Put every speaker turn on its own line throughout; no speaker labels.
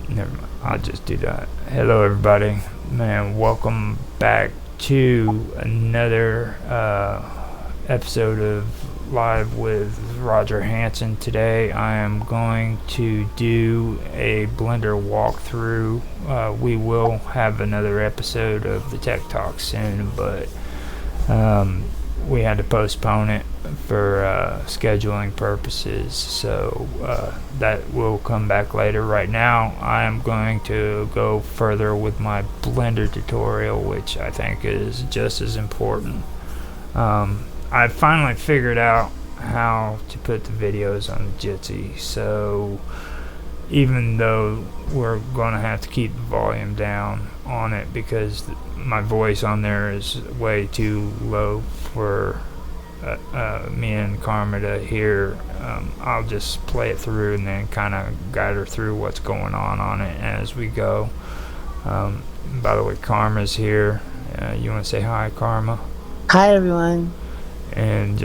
Never mind. I'll just do that. Hello, everybody. Man, welcome back to another episode of Live with Roger Hanson. Today, I am going to do a Blender walkthrough. We will have another episode of the Tech Talk soon, but we had to postpone it for scheduling purposes, so that will come back later. Right now I am going to go further with my Blender tutorial, which I think is just as important. I finally figured out how to put the videos on Jitsi, so even though we're going to have to keep the volume down on it because my voice on there is way too low for me and Karma to hear, I'll just play it through and then kind of guide her through what's going on it as we go. By the way, Karma's here. You want to say hi, Karma?
Hi, everyone.
And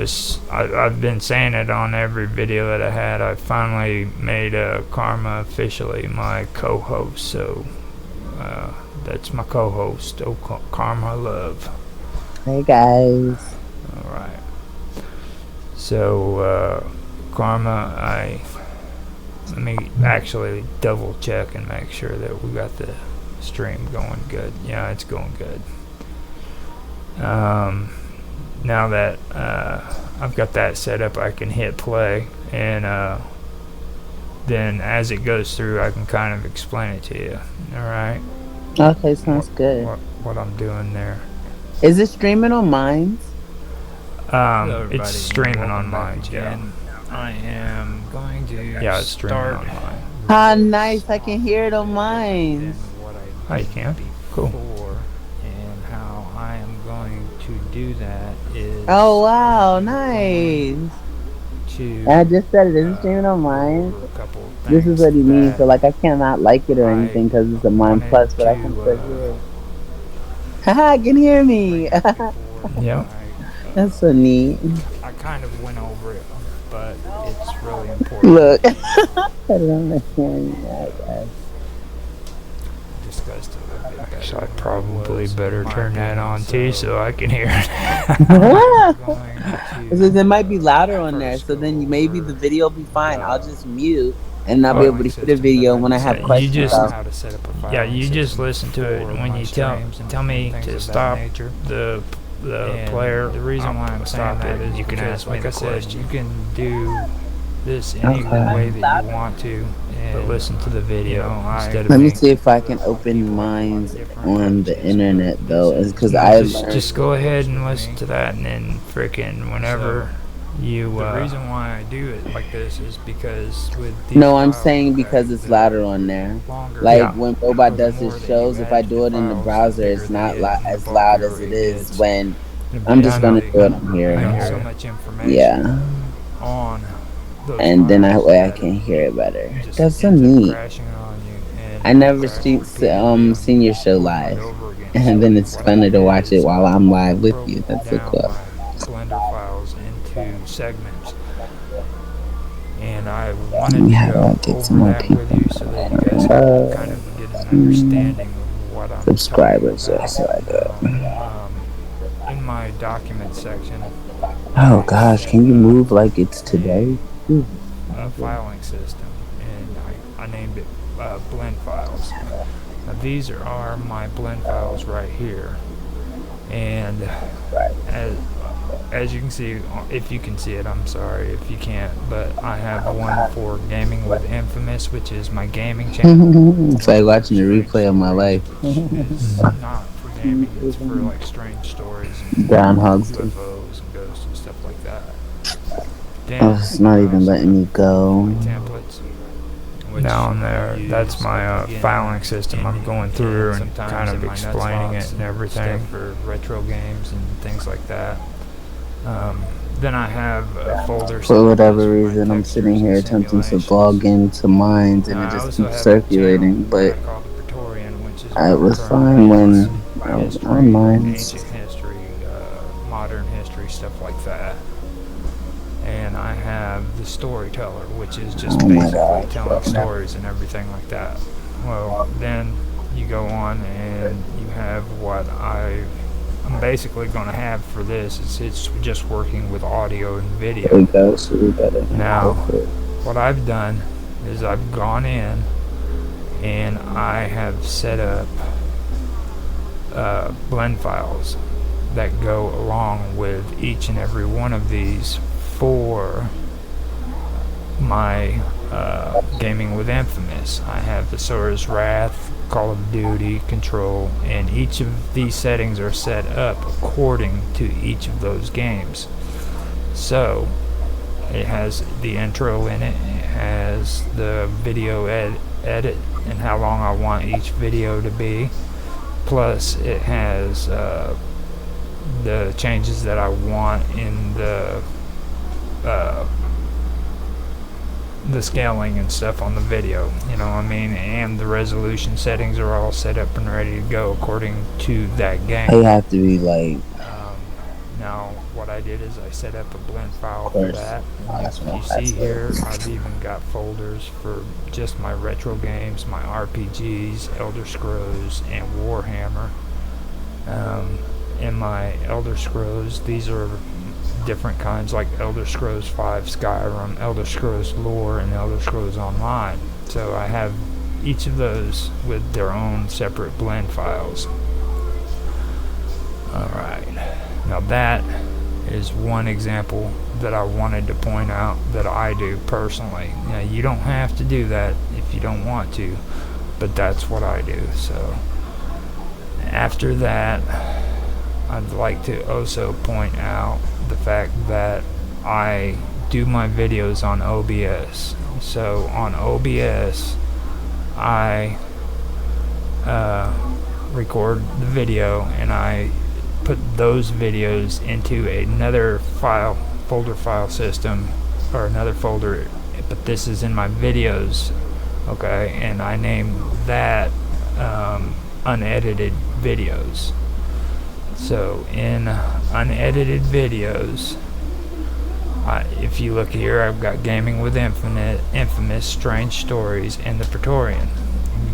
I've been saying it on every video that I had. I finally made Karma officially my co-host, so that's my co-host, Karma Love.
Hey, guys.
Alright. So, Karma, let me actually double check and make sure that we got the stream going good. Yeah, it's going good. Now that I've got that set up, I can hit play, and then as it goes through, I can kind of explain it to you. Alright?
Okay, sounds good.
What I'm doing there.
Is it streaming on Minds?
It's streaming on mine, yeah.
I am going to
it's streaming on mine.
Ah, nice. I can hear it on Minds.
Oh, you can? Cool.
And how I am going to do that is...
Oh, wow. Nice. I just said it. Is it streaming on Minds? This is what he means. So, like, I cannot like it or anything because it's a Mind Plus, but I can still hear it. Haha, I can hear me.
Yeah.
That's so neat.
I kind of went over it, but it's really important.
Look. I don't know hearing that, guys.
Discussed a little bit better.
So I probably better turn that on too so I can hear it.
Because it might be louder on there, so then maybe the video will be fine. I'll just mute and I'll be able to hear the video when I have questions.
You just listen to it when you tell me to stop the player.
The reason why I'm saying that is
you can ask me the question.
You can do this any way that you want to,
but listen to the video instead of
Let me see if I can open Minds on the internet though, because I
just go ahead and listen to that, and then frickin' whenever you.
The reason why I do it like this is because with these
no, I'm saying because it's louder on there. Like when Robot does his shows, if I do it in the browser, it's not as loud as it is when I'm just gonna do it on here.
So much information.
Yeah.
On.
And then that way I can hear it better. That's so neat. I never seen your show live, and then it's funny to watch it while I'm live with you. That's so cool.
Blender files into segments, and I wanted to go over that with you so that you guys can kind of get an understanding of what I'm
subscribers.
In my document section.
Oh gosh, can you move like it's today?
Filing system, and I named it blend files. Now these are my blend files right here, and as you can see, if you can see it, I'm sorry if you can't, but I have one for Gaming with Infamous, which is my gaming channel.
It's like watching a replay of my life.
It's not for gaming, it's for like strange stories and
groundhogs,
UFOs and ghosts and stuff like that.
Oh, it's not even letting me go.
Down there, that's my filing system. I'm going through and kind of explaining it and everything
for retro games and things like that. Then I have a folder.
For whatever reason, I'm sitting here attempting to log into Minds and it just keeps circulating. But I was fine when I was on Minds.
Ancient history, modern history, stuff like that. And I have the storyteller, which is just basically telling stories and everything like that.
well, then you go on and you have what I'm basically going to have for this. It's just working with audio and video. Now, what I've done is I've gone in and I have set up blend files that go along with each and every one of these for my gaming with Infamous. I have Asura's Wrath, Call of Duty, Control, and each of these settings are set up according to each of those games. So it has the intro in it, it has the video edit and how long I want each video to be, plus it has the changes that I want in the scaling and stuff on the video, you know what I mean, and the resolution settings are all set up and ready to go according to that game.
They have to be like
now what I did is I set up a blend file for that. You see here I've even got folders for just my retro games, my RPGs, Elder Scrolls, and Warhammer. In my Elder Scrolls, these are different kinds, like Elder Scrolls 5 Skyrim, Elder Scrolls Lore, and Elder Scrolls Online. So I have each of those with their own separate blend files. Alright, now that is one example that I wanted to point out that I do personally. Now, you don't have to do that if you don't want to, but that's what I do. So after that, I'd like to also point out the fact that I do my videos on OBS. So on OBS, I record the video and I put those videos into another folder file system, or another folder, but this is in my videos, okay, and I name that unedited videos. So in unedited videos, if you look here, I've got Gaming with Infamous, Strange Stories, and the Praetorian.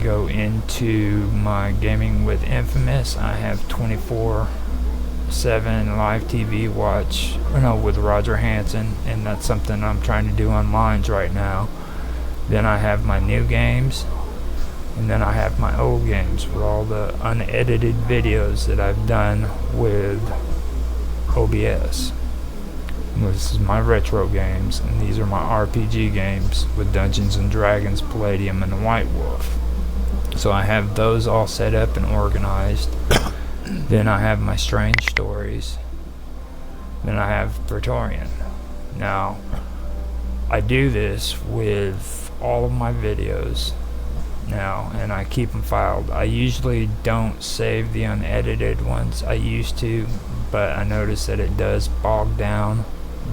Go into my Gaming with Infamous, I have 24/7 live TV watch, with Roger Hanson, and that's something I'm trying to do on Minds right now. Then I have my new games, and then I have my old games with all the unedited videos that I've done with OBS. This is my retro games, and these are my RPG games with Dungeons and Dragons, Palladium, and the White Wolf. So I have those all set up and organized. Then I have my Strange Stories. Then I have Praetorian. Now, I do this with all of my videos now, and I keep them filed. I usually don't save the unedited ones. I used to, but I noticed that it does bog down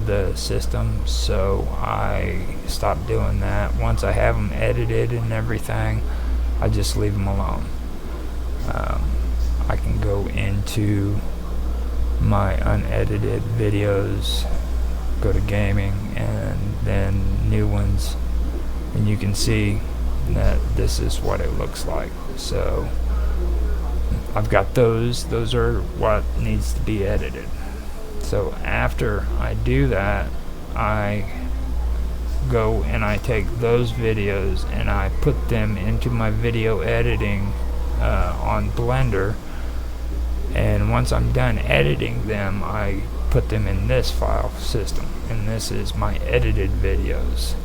the system, so I stopped doing that. Once I have them edited and everything, I just leave them alone. I can go into my unedited videos, go to gaming, and then new ones, and you can see that this is what it looks like. So I've got those are what needs to be edited. So after I do that, I go and I take those videos and I put them into my video editing on Blender, and once I'm done editing them, I put them in this file system, and this is my edited videos.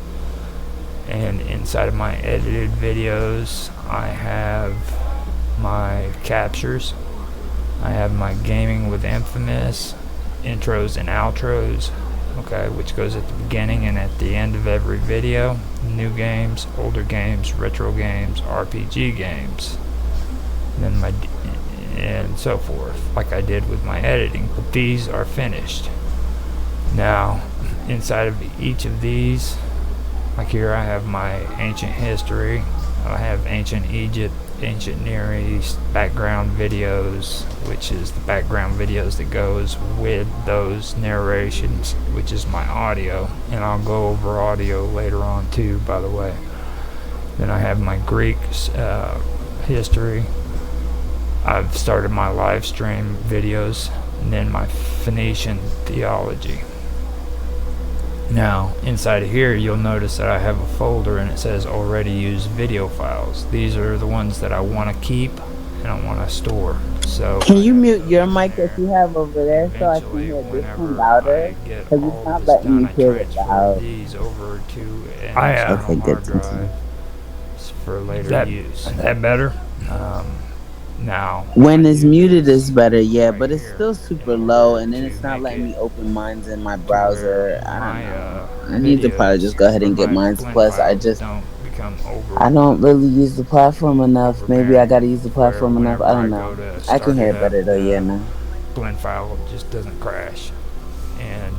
And inside of my edited videos, I have my captures, I have my Gaming with Infamous intros and outros, okay, which goes at the beginning and at the end of every video. New games, older games, retro games, RPG games, and then and so forth, like I did with my editing. But these are finished. Now, inside of each of these, like here I have my ancient history, I have ancient Egypt, ancient Near East, background videos, which is the background videos that goes with those narrations, which is my audio, and I'll go over audio later on too, by the way. Then I have my Greek history. I've started my live stream videos, and then my Phoenician theology. Now, inside of here, you'll notice that I have a folder and it says already used video files. These are the ones that I want to keep and I want to store. So
can you mute your mic that you have over there so I can hear this one louder? Because it's not letting me hear it loud.
These over to an
okay,
hard drive for later use. Is that better? Now,
when it's muted is better, yeah, but it's still super low, and then it's not letting me open Minds in my browser. I don't know. I need to probably just go ahead and get Minds Plus. I don't really use the platform enough. Maybe I gotta use the platform enough. I don't know. I can hear it better though, yeah, now.
Blend file just doesn't crash, and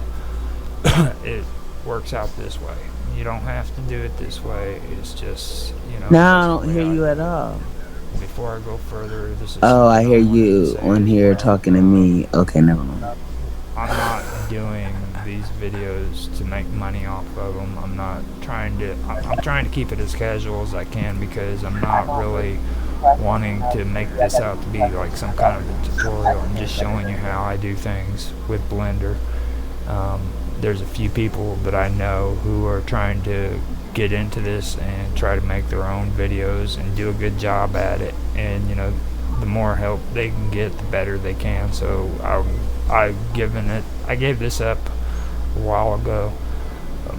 it works out this way. You don't have to do it this way. It's just,
Now I don't hear you at all.
Before I go further, this is.
Oh, I hear you on here talking to me. Okay, never mind.
I'm not doing these videos to make money off of them. I'm trying to keep it as casual as I can, because I'm not really wanting to make this out to be like some kind of a tutorial. I'm just showing you how I do things with Blender. There's a few people that I know who are trying to get into this and try to make their own videos and do a good job at it, and the more help they can get, the better they can. So I gave this up a while ago,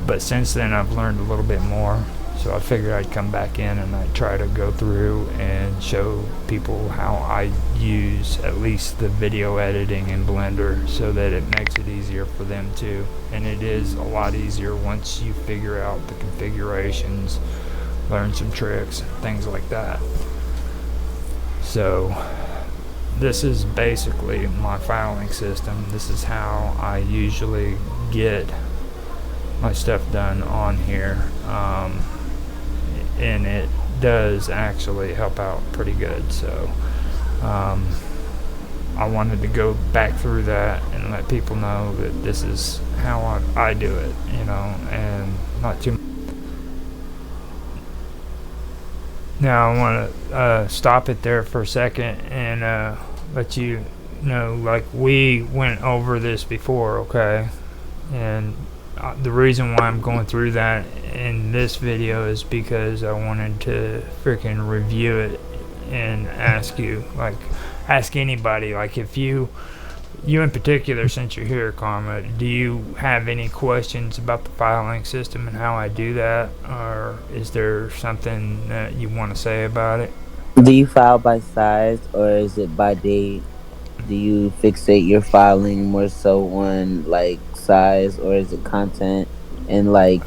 but since then I've learned a little bit more, so I figured I'd come back in and I'd try to go through and show people how I use at least the video editing in Blender, so that it makes it easier for them too. And it is a lot easier once you figure out the configurations, learn some tricks, things like that. So this is basically my filing system. This is how I usually get my stuff done on here, and it does actually help out pretty good. So I wanted to go back through that and let people know that this is how I do it, and not too. Now I want to stop it there for a second and let you know, like, we went over this before, okay? And the reason why I'm going through that in this video is because I wanted to freaking review it and ask anybody, like, if you in particular, since you're here, Karma, do you have any questions about the filing system and how I do that, or is there something that you want to say about it?
Do you file by size, or is it by date? Do you fixate your filing more so on like size, or is it content? And I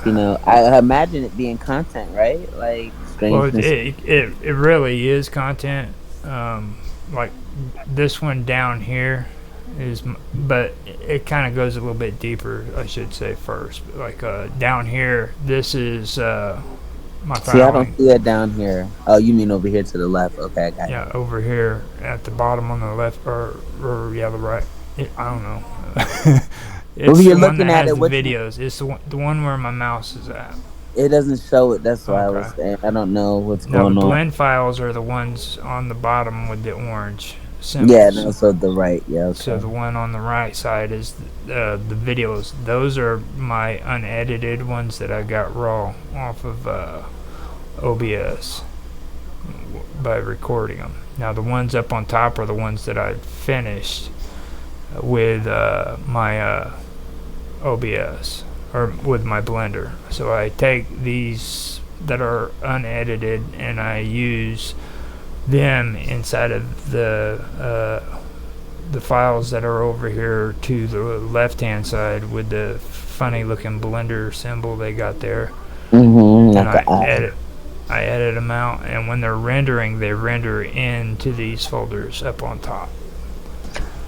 imagine it being content, right? Like strangeness.
Well, it really is content. Like this one down here but it kind of goes a little bit deeper, I should say, first. Like down here, this is my filing.
See, I don't see it down here. Oh, you mean over here to the left? Okay, I got it.
Yeah, over here at the bottom on the left, or the right. I don't know. It's
you're
the one
looking
that
at
has
it.
The videos. It's the one where my mouse is at.
It doesn't show it. That's why I was saying. I don't know what's going on.
The blend files are the ones on the bottom with the orange symbols.
Yeah, no, so the right. Yeah. Okay.
So the one on the right side is the videos. Those are my unedited ones that I got raw off of OBS by recording them. Now the ones up on top are the ones that I finished with my OBS, or with my Blender. So I take these that are unedited and I use them inside of the files that are over here to the left hand side with the funny looking Blender symbol they got there.
Mm-hmm.
And I edit them out, and when they're rendering, they render into these folders up on top.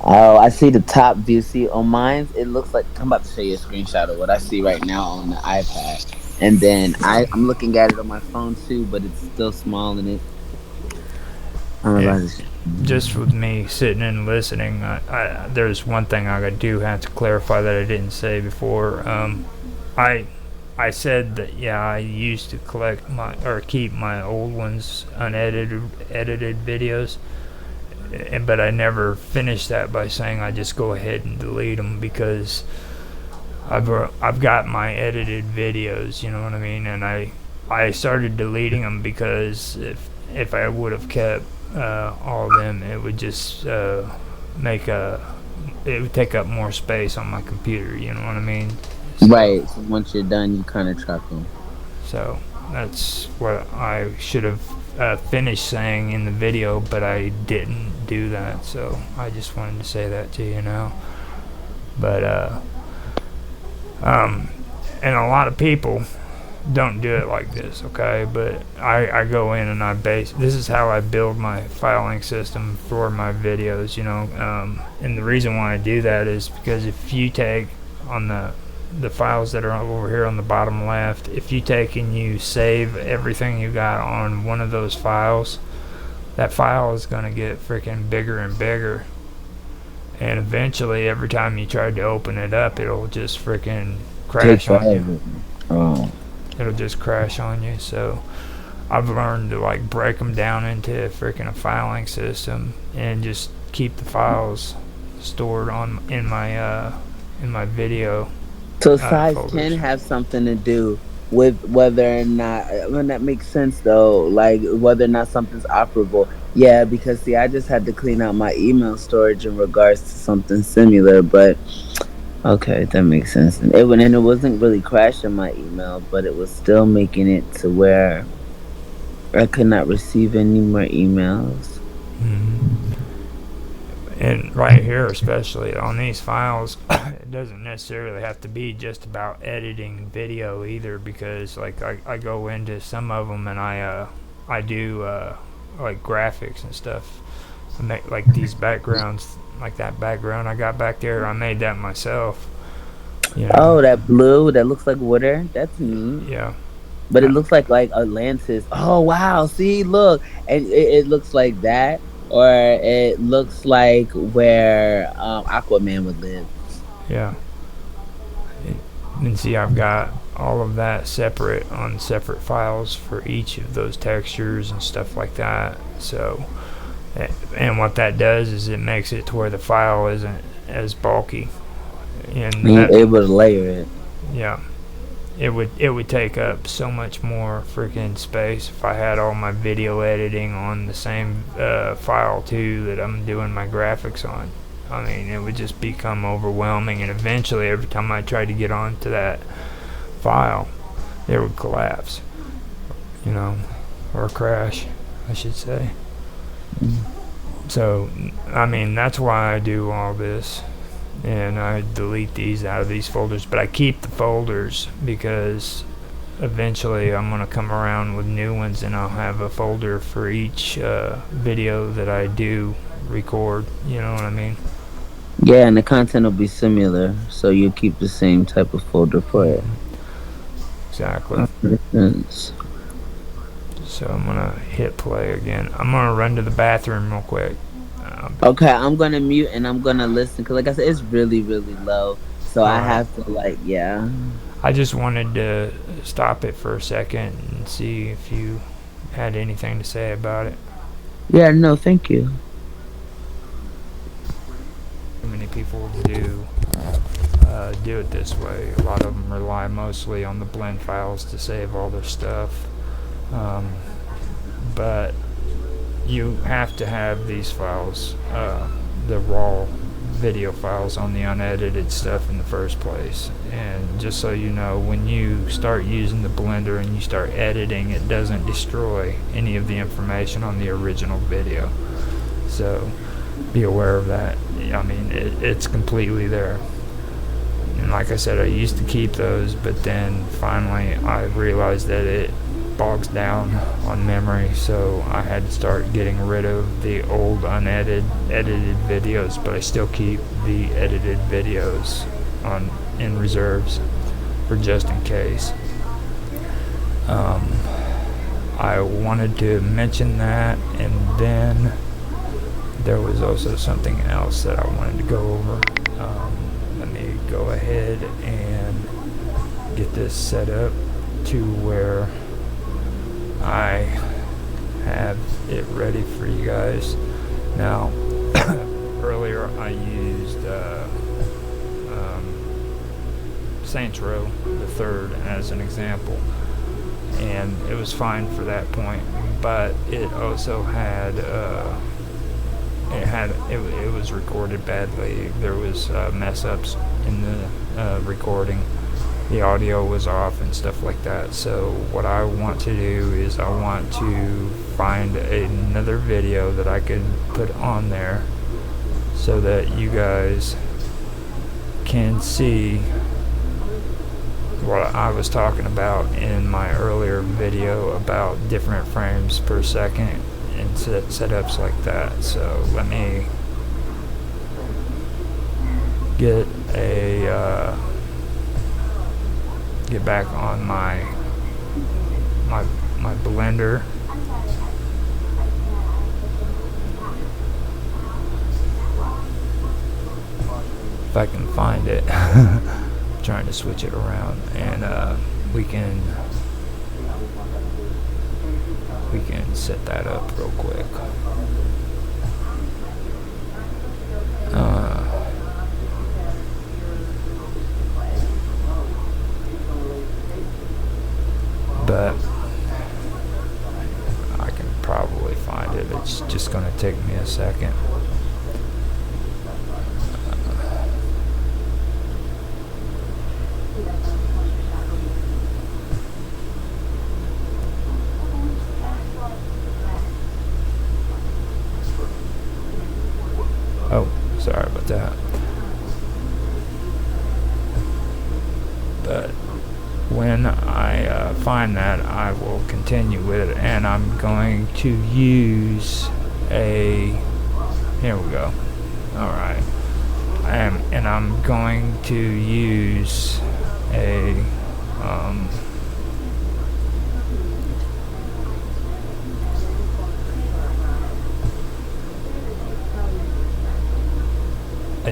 Oh, I see the top view. See, on mine, it looks like, I'm about to show you a screenshot of what I see right now on the iPad. And then I'm looking at it on my phone too, but it's still small in it.
Just with me sitting and listening, there's one thing I do have to clarify that I didn't say before. I I said that I used to collect keep my old ones edited videos, but I never finished that by saying I just go ahead and delete them, because I've got my edited videos, you know what I mean, and I started deleting them because if I would have kept all of them, it would just it would take up more space on my computer, you know what I mean?
So, right. So once you're done, you kind of truck them.
So that's what I should have finished saying in the video, but I didn't do that. So I just wanted to say that to you now. But and a lot of people don't do it like this, okay? But I go in and this is how I build my filing system for my videos, you know. And the reason why I do that is because if you take on the files that are over here on the bottom left, if you take and you save everything you got on one of those files, that file is going to get freaking bigger and bigger, and eventually every time you try to open it up, it'll just freaking crash on you. Oh. It'll just crash on you. So I've learned to like break them down into freaking a filing system and just keep the files stored in my video.
So size can have something to do with whether or not, I mean, that makes sense though, like whether or not something's operable. Yeah, because see, I just had to clean out my email storage in regards to something similar, but okay, that makes sense. And it wasn't really crashing my email, but it was still making it to where I could not receive any more emails.
Mm-hmm. And right here, especially on these files, it doesn't necessarily have to be just about editing video either, because like I go into some of them and I do like graphics and stuff. I make like these backgrounds, like that background I got back there, I made that myself.
You know? Oh, that blue that looks like water. That's neat.
Yeah.
But it looks like Atlantis. Oh wow! See, look, and it looks like that. Or it looks like where Aquaman would live.
Yeah. And see, I've got all of that separate on separate files for each of those textures and stuff like that. So, and what that does is it makes it to where the file isn't as bulky. And
you're able to layer it.
Yeah. It would take up so much more freaking space if I had all my video editing on the same file too that I'm doing my graphics on. I mean, it would just become overwhelming, and eventually every time I tried to get onto that file, it would collapse, you know, or crash, I should say. So, I mean, that's why I do all this. And I delete these out of these folders, but I keep the folders because eventually I'm going to come around with new ones, and I'll have a folder for each video that I do record, you know what I mean?
Yeah, and the content will be similar, so you keep the same type of folder for it.
Exactly. So I'm going to hit play again. I'm going to run to the bathroom real quick.
Okay, I'm gonna mute and I'm gonna listen, because like I said, it's really, really low, so I have to yeah.
I just wanted to stop it for a second and see if you had anything to say about it.
Yeah, no, thank you.
Many people do it this way. A lot of them rely mostly on the blend files to save all their stuff, but you have to have these files, the raw video files, on the unedited stuff in the first place. And just so you know, when you start using the Blender and you start editing, it doesn't destroy any of the information on the original video. So be aware of that. I mean, it's completely there. And like I said, I used to keep those, but then finally I realized that it bogs down on memory, so I had to start getting rid of the old edited videos, but I still keep the edited videos in reserves for just in case. I wanted to mention that, and then there was also something else that I wanted to go over. Let me go ahead and get this set up to where I have it ready for you guys. Now, earlier I used Saints Row the Third as an example, and it was fine for that point, but it also had it was recorded badly. There was mess ups in the recording. The audio was off and stuff like that. So what I want to do is I want to find another video that I can put on there so that you guys can see what I was talking about in my earlier video about different frames per second and setups like that. So let me get back on my Blender. If I can find it. Trying to switch it around, and we can set that up real quick. But I can probably find it. It's just gonna take me a second. Oh, sorry about that. But when I find that, I will continue with it, and I'm going to use here we go. Alright. And I'm going to use a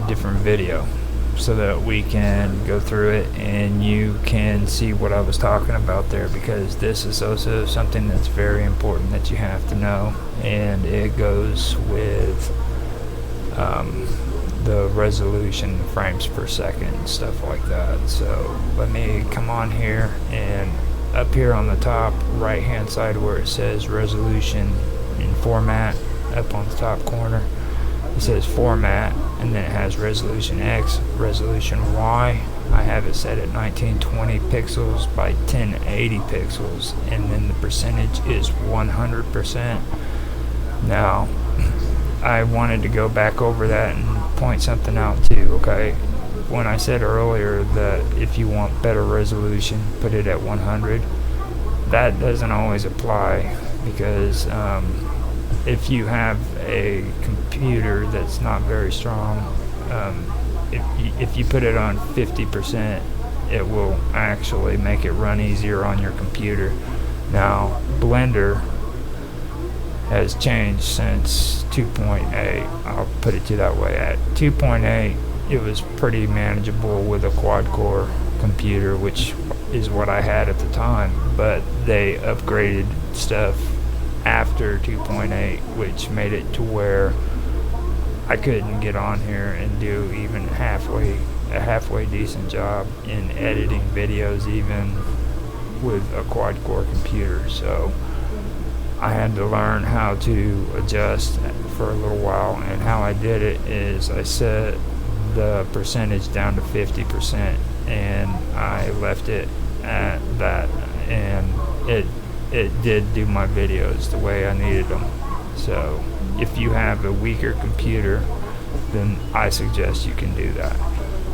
different video so that we can go through it and you can see what I was talking about there, because this is also something that's very important that you have to know, and it goes with the resolution, frames per second, and stuff like that. So let me come on here, and up here on the top right hand side where it says resolution in format, up on the top corner it says format, and then it has resolution X, resolution Y. I have it set at 1920 pixels by 1080 pixels, and then the percentage is 100%. Now, I wanted to go back over that and point something out too, okay? When I said earlier that if you want better resolution, put it at 100, that doesn't always apply, because if you have a computer that's not very strong, if you put it on 50%, it will actually make it run easier on your computer. Now, Blender has changed since 2.8. I'll put it to you that way. At 2.8, it was pretty manageable with a quad-core computer, which is what I had at the time, but they upgraded stuff after 2.8, which made it to where I couldn't get on here and do even a halfway decent job in editing videos, even with a quad-core computer. So I had to learn how to adjust for a little while, and how I did it is I set the percentage down to 50%, and I left it at that, and it did do my videos the way I needed them. So if you have a weaker computer, then I suggest you can do that.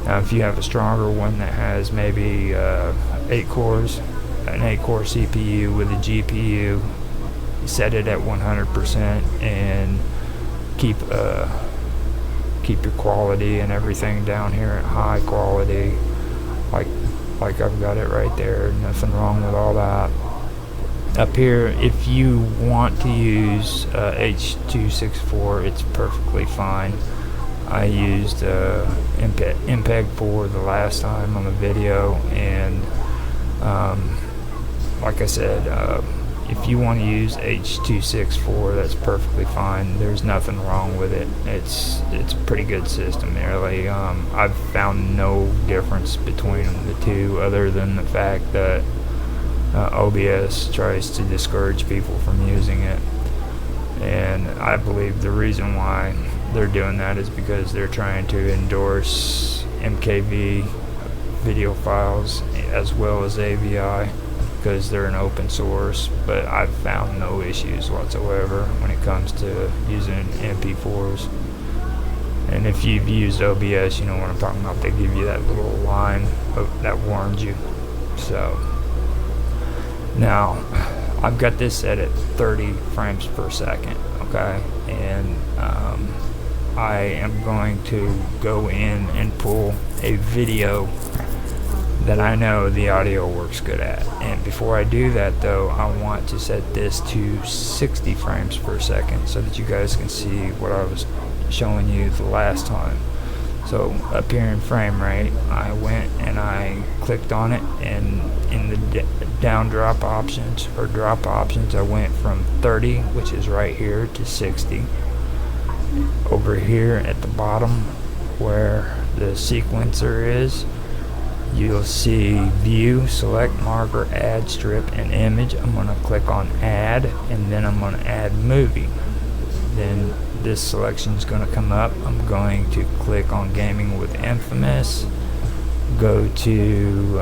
Now if you have a stronger one that has maybe 8 cores, an 8-core CPU with a GPU, set it at 100% and keep your quality and everything down here at high quality, like I've got it right there. Nothing wrong with all that. Up here, if you want to use H.264, it's perfectly fine. I used MPEG 4 the last time on the video, and Like I said, if you want to use H.264, that's perfectly fine. There's nothing wrong with it. It's a pretty good system, really. I've found no difference between the two, other than the fact that OBS tries to discourage people from using it. And I believe the reason why they're doing that is because they're trying to endorse MKV video files as well as AVI, because they're an open source. But I've found no issues whatsoever when it comes to using MP4s. And if you've used OBS, you know what I'm talking about. They give you that little line that warns you. So now I've got this set at 30 frames per second, okay? And I am going to go in and pull a video that I know the audio works good at. And before I do that, though, I want to set this to 60 frames per second so that you guys can see what I was showing you the last time. So up here in frame rate, I went and I clicked on it, and in the down drop options or drop options, I went from 30, which is right here, to 60. Over here at the bottom where the sequencer is, you'll see view, select marker, add strip and image. I'm going to click on add, and then I'm going to add movie. Then this selection is going to come up. I'm going to click on Gaming with Infamous, go to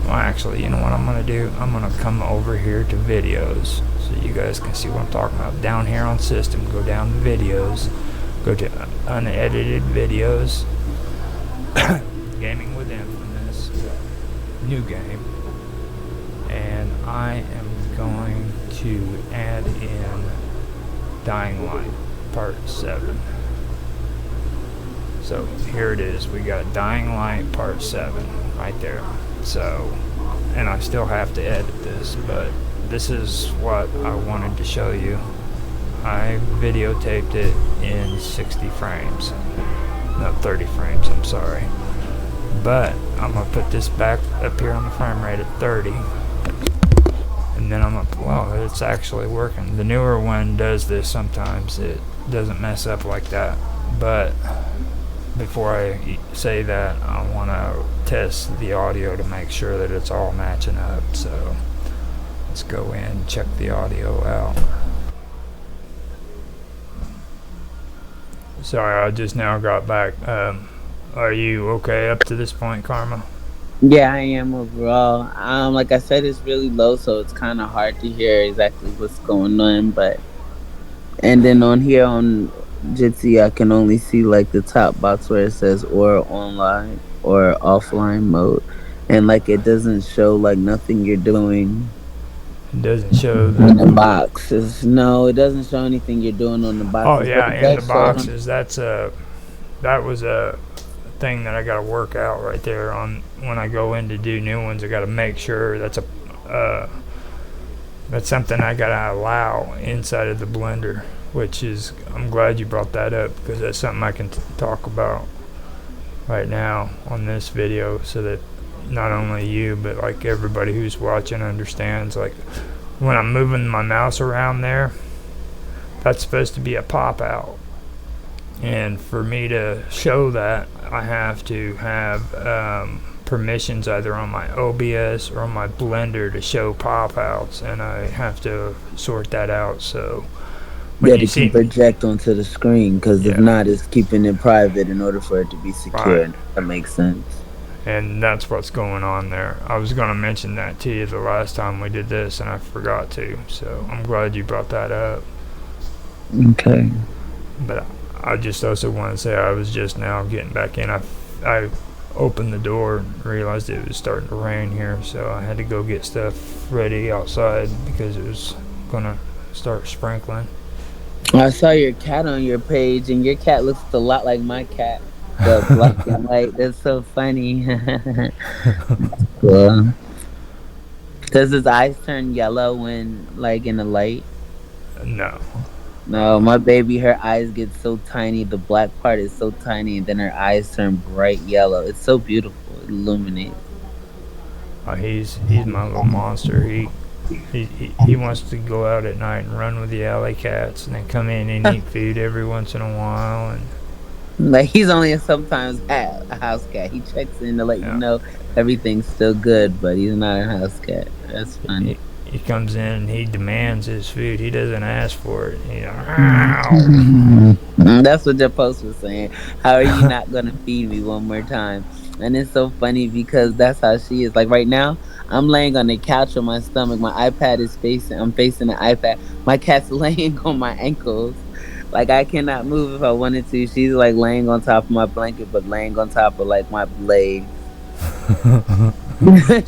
well, actually, you know what I'm going to do? I'm going to come over here to videos so you guys can see what I'm talking about. Down here on system, go down to videos, go to unedited videos, Gaming with Infamous, new game, and I am going to add in Dying Light Part 7. So here it is. We got Dying Light Part 7 right there. So, and I still have to edit this, but this is what I wanted to show you. I videotaped it in 60 frames. No, 30 frames, I'm sorry. But I'm going to put this back up here on the frame rate at 30. And then I'm going to, well, it's actually working. The newer one does this sometimes. It doesn't mess up like that. But before I say that, I want to test the audio to make sure that it's all matching up. So let's go in and check the audio out. Sorry, I just now got back. Are you okay up to this point, Karma?
Yeah, I am overall. Like I said, it's really low, so it's kind of hard to hear exactly what's going on. But and then on here on Jitsi, I can only see like the top box where it says or online or offline mode, and like it doesn't show like nothing you're doing.
It doesn't show
in the boxes. No, it doesn't show anything you're doing on the boxes.
Oh yeah, in the boxes. That was a thing that I got to work out right there on when I go in to do new ones. I got to make sure that's something I got to allow inside of the Blender, which is, I'm glad you brought that up, because that's something I can talk about right now on this video, so that not only you but like everybody who's watching understands. Like when I'm moving my mouse around there, that's supposed to be a pop out, and for me to show that, I have to have permissions either on my OBS or on my Blender to show pop outs, and I have to sort that out. So
yeah, you can project onto the screen, because if not, it's keeping it private in order for it to be secure. Right. That makes sense.
And that's what's going on there. I was going to mention that to you the last time we did this, and I forgot to. So I'm glad you brought that up.
Okay.
But I just also want to say I was just now getting back in. I opened the door and realized it was starting to rain here, so I had to go get stuff ready outside because it was going to start sprinkling.
I saw your cat on your page, and your cat looks a lot like my cat. The black and white. That's so funny. Cool. Does his eyes turn yellow when, like, in the light?
No.
No, my baby, her eyes get so tiny. The black part is so tiny, and then her eyes turn bright yellow. It's so beautiful. It illuminates.
Oh, he's my little monster. He wants to go out at night and run with the alley cats, and then come in and eat food every once in a while. And
like he's only sometimes a house cat. He checks in to let you know everything's still good, but he's not a house cat. That's funny.
He comes in and he demands his food. He doesn't ask for it.
That's what your post was saying. How are you not gonna feed me one more time? And it's so funny because that's how she is. Like right now, I'm laying on the couch on my stomach. My iPad is I'm facing the iPad. My cat's laying on my ankles. Like I cannot move if I wanted to. She's like laying on top of my blanket, but laying on top of like my legs.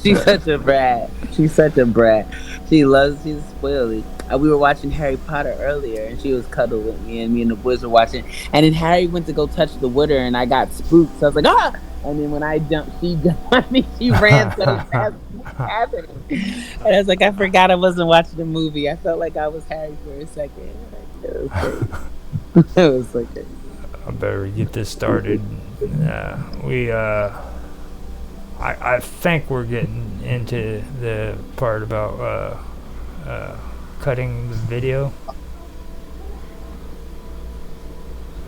She's such a brat. She's such a brat. She's spoily. We were watching Harry Potter earlier, and she was cuddled with me, and me and the boys were watching. And then Harry went to go touch the water, and I got spooked. So I was like, ah! And then when I jumped, she jumped on me. She ran so fast. What's happening? And I was like, I forgot I wasn't watching the movie. I felt like I was Harry for a second. Like, it was crazy. It was so crazy.
I better get this started. I think we're getting into the part about cutting the video.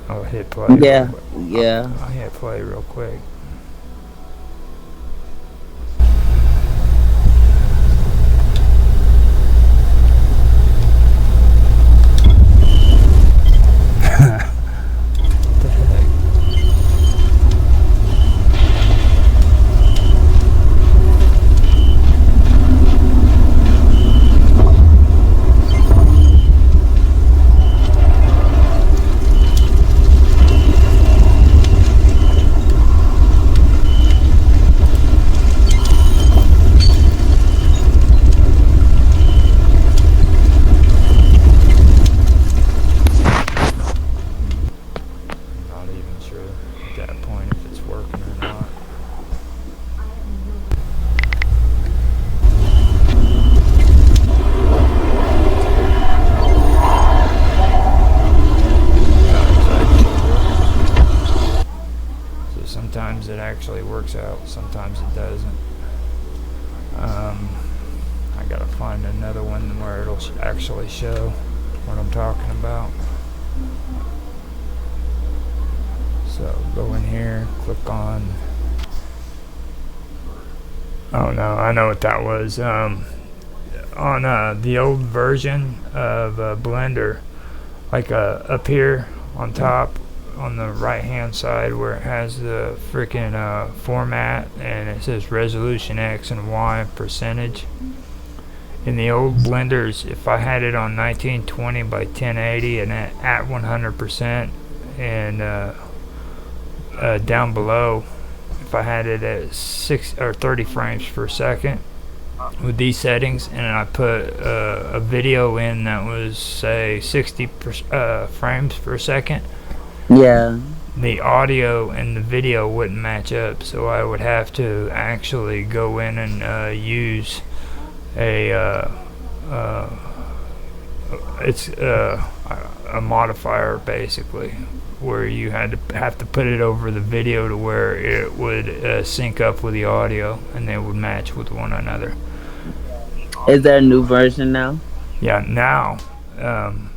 I'll hit play.
Yeah.
I'll hit play real quick. Sometimes it actually works out, sometimes it doesn't. I gotta find another one where it'll actually show what I'm talking about. So go in here, click on. Oh no, I know what that was. On the old version of Blender, like up here on top, on the right hand side where it has the freaking format and it says resolution X and Y percentage. In the old Blenders, if I had it on 1920 by 1080 and at 100%, and down below, if I had it at 6 or 30 frames per second with these settings, and I put a video in that was say 60 frames per second,
yeah,
the audio and the video wouldn't match up, so I would have to actually go in and use a modifier basically, where you have to put it over the video to where it would sync up with the audio and they would match with one another.
Is there a new version now?
Yeah, now.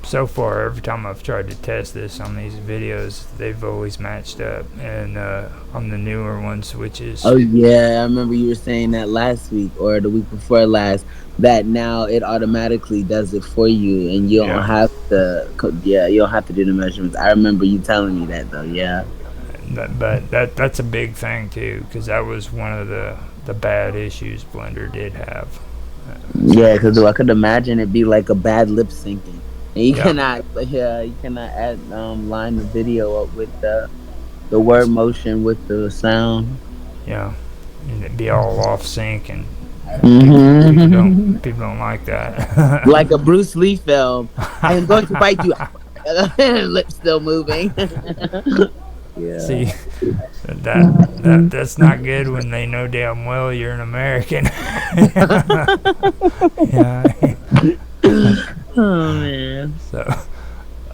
So far, every time I've tried to test this on these videos, they've always matched up. And on the newer ones, which is...
Oh, yeah. I remember you were saying that last week or the week before last, that now it automatically does it for you and you don't have to... Yeah, you don't have to do the measurements. I remember you telling me that, though. Yeah.
But that's a big thing, too, because that was one of the bad issues Blender did have.
Yeah, because I could imagine it'd be like a bad lip syncing. And you cannot add line the video up with the word motion with the sound.
Yeah, and it'd be all off sync, and people don't like that.
Like a Bruce Lee film. I am going to bite you. Lips still moving. Yeah.
See, that's not good when they know damn well you're an American. Yeah.
Oh man.
So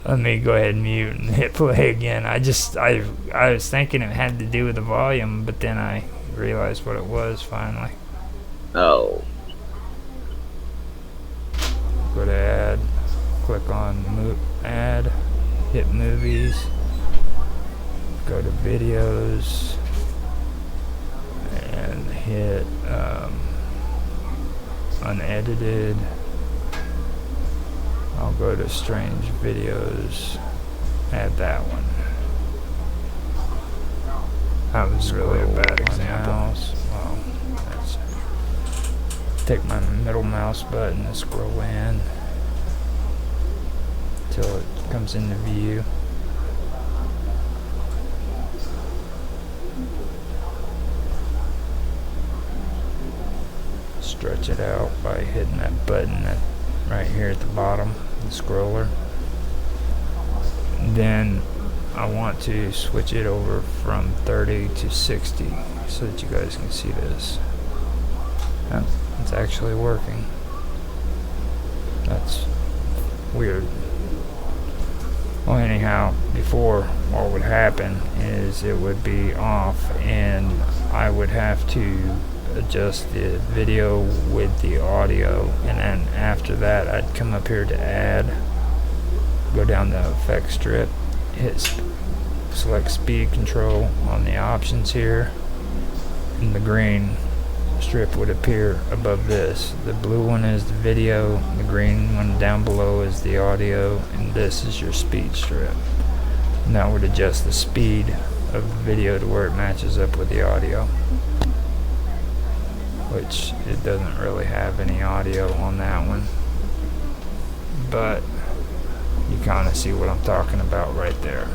let me go ahead and mute and hit play again. I was thinking it had to do with the volume, but then I realized what it was finally.
Oh.
Go to add, click on add, hit movies, go to videos, and hit unedited. I'll go to strange videos, add that one. That was really a bad example. Well, take my middle mouse button and scroll in until it comes into view. Stretch it out by hitting that button right here at the bottom, the scroller. And then I want to switch it over from 30 to 60 so that you guys can see this. Yeah, it's actually working. That's weird. Well, anyhow, before, what would happen is it would be off and I would have to adjust the video with the audio, and then after that I'd come up here to add, go down the effect strip, select speed control on the options here, and the green strip would appear above this. The blue one is the video, the green one down below is the audio, and this is your speed strip. And that would adjust the speed of the video to where it matches up with the audio, which it doesn't really have any audio on that one, but you kind of see what I'm talking about right there.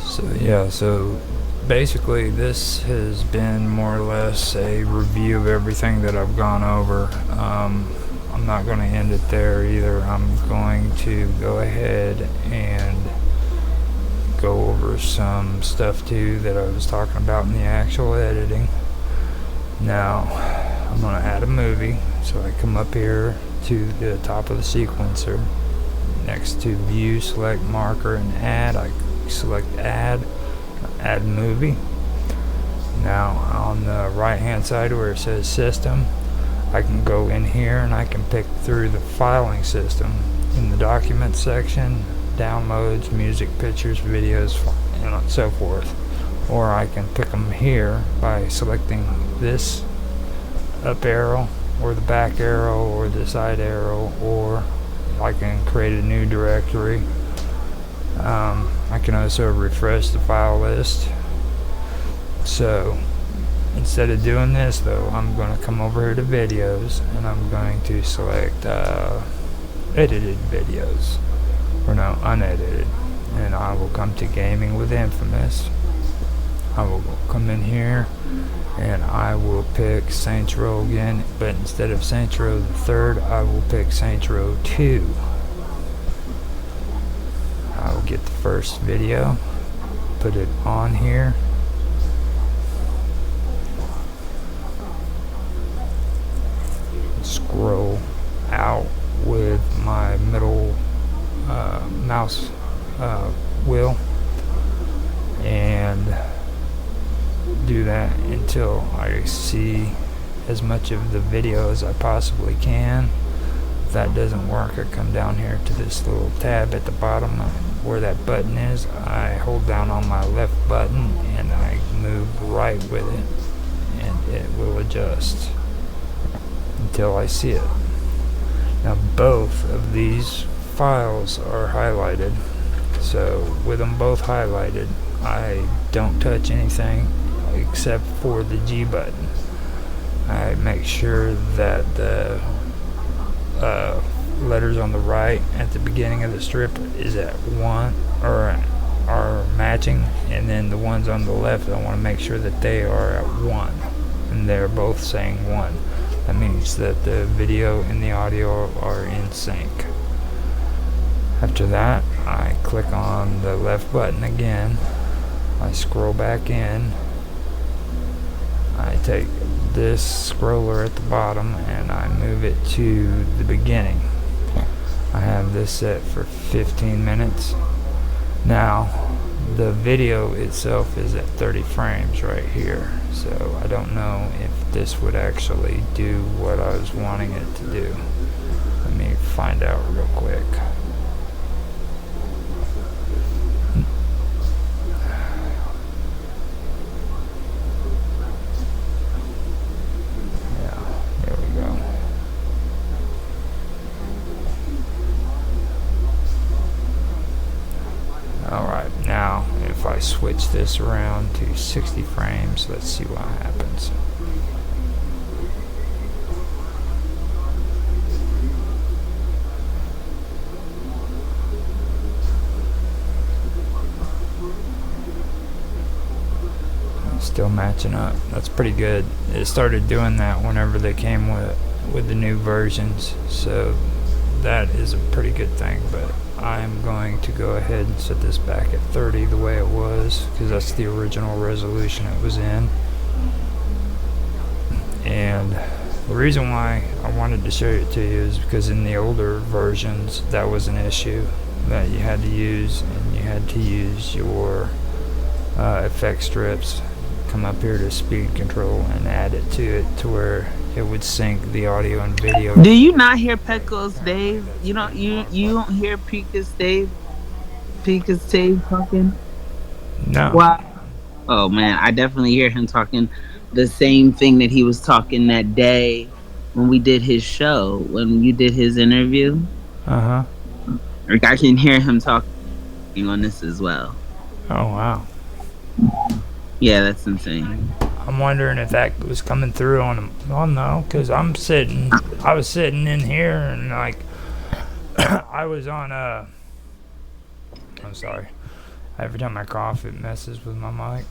So yeah, so basically this has been more or less a review of everything that I've gone over. I'm not going to end it there either. I'm going to go ahead and go over some stuff too that I was talking about in the actual editing. Now I'm going to add a movie, so I come up here to the top of the sequencer, next to view, select marker and add. I select add movie. Now on the right hand side where it says system, I can go in here and I can pick through the filing system in the documents section, downloads, music, pictures, videos, and so forth. Or I can pick them here by selecting this up arrow or the back arrow or the side arrow, or I can create a new directory. I can also refresh the file list. So instead of doing this though, I'm going to come over here to videos and I'm going to select edited videos, or no, unedited, and I will come to Gaming with Infamous. I will come in here and I will pick Saints Row again, but instead of Saints Row the Third, I will pick Saints Row 2. I will get the first video, put it on here, scroll out with my middle mouse wheel and do that until I see as much of the video as I possibly can. If that doesn't work, I come down here to this little tab at the bottom where that button is. I hold down on my left button and I move right with it, and it will adjust until I see it. Now both of these files are highlighted, so with them both highlighted, I don't touch anything except for the G button. I make sure that the letters on the right at the beginning of the strip is at 1 or are matching, and then the ones on the left, I want to make sure that they are at 1 and they're both saying 1. That means that the video and the audio are in sync. After that, I click on the left button again, I scroll back in, I take this scroller at the bottom and I move it to the beginning. I have this set for 15 minutes. Now the video itself is at 30 frames right here, so I don't know if this would actually do what I was wanting it to do. Let me find out real quick. Yeah, there we go. Alright, now if I switch this around to 60 frames, let's see what happens. Still matching up. That's pretty good. It started doing that whenever they came with the new versions, so that is a pretty good thing. But I'm going to go ahead and set this back at 30 the way it was, because that's the original resolution it was in. And the reason why I wanted to show it to you is because in the older versions that was an issue that you had to use, and you had to use your effect strips, come up here to speed control and add it to it to where it would sync the audio and video.
Do you not hear Pecos Dave? You don't hear Pecos Dave talking?
No.
Wow. Oh man, I definitely hear him talking the same thing that he was talking that day when we did his show, when you did his interview.
Uh-huh.
Like I can hear him talking on this as well.
Oh wow.
Yeah, that's insane.
I'm wondering if that was coming through on them. Oh no, because I was sitting in here and like I was on I'm sorry. Every time I cough it messes with my mic.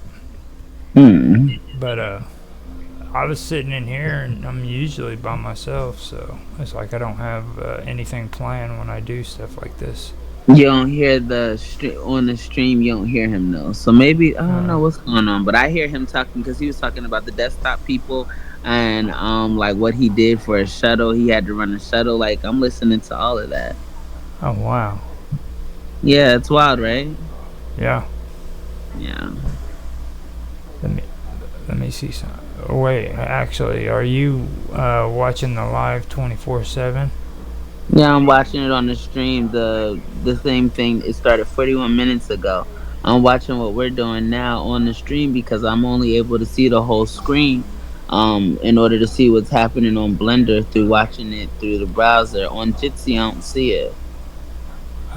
But I was sitting in here and I'm usually by myself, so it's like I don't have anything planned when I do stuff like this.
You don't hear on the stream. You don't hear him though. So maybe I don't know what's going on, but I hear him talking because he was talking about the desktop people and like what he did for a shuttle. He had to run a shuttle. Like I'm listening to all of that.
Oh wow.
Yeah, it's wild, right?
Yeah.
Yeah.
Let me see some. Oh, wait, actually, are you watching the live 24/7?
Yeah, I'm watching it on the stream. The same thing. It started 41 minutes ago. I'm watching what we're doing now on the stream because I'm only able to see the whole screen. In order to see what's happening on Blender through watching it through the browser. On Jitsi, I don't see it.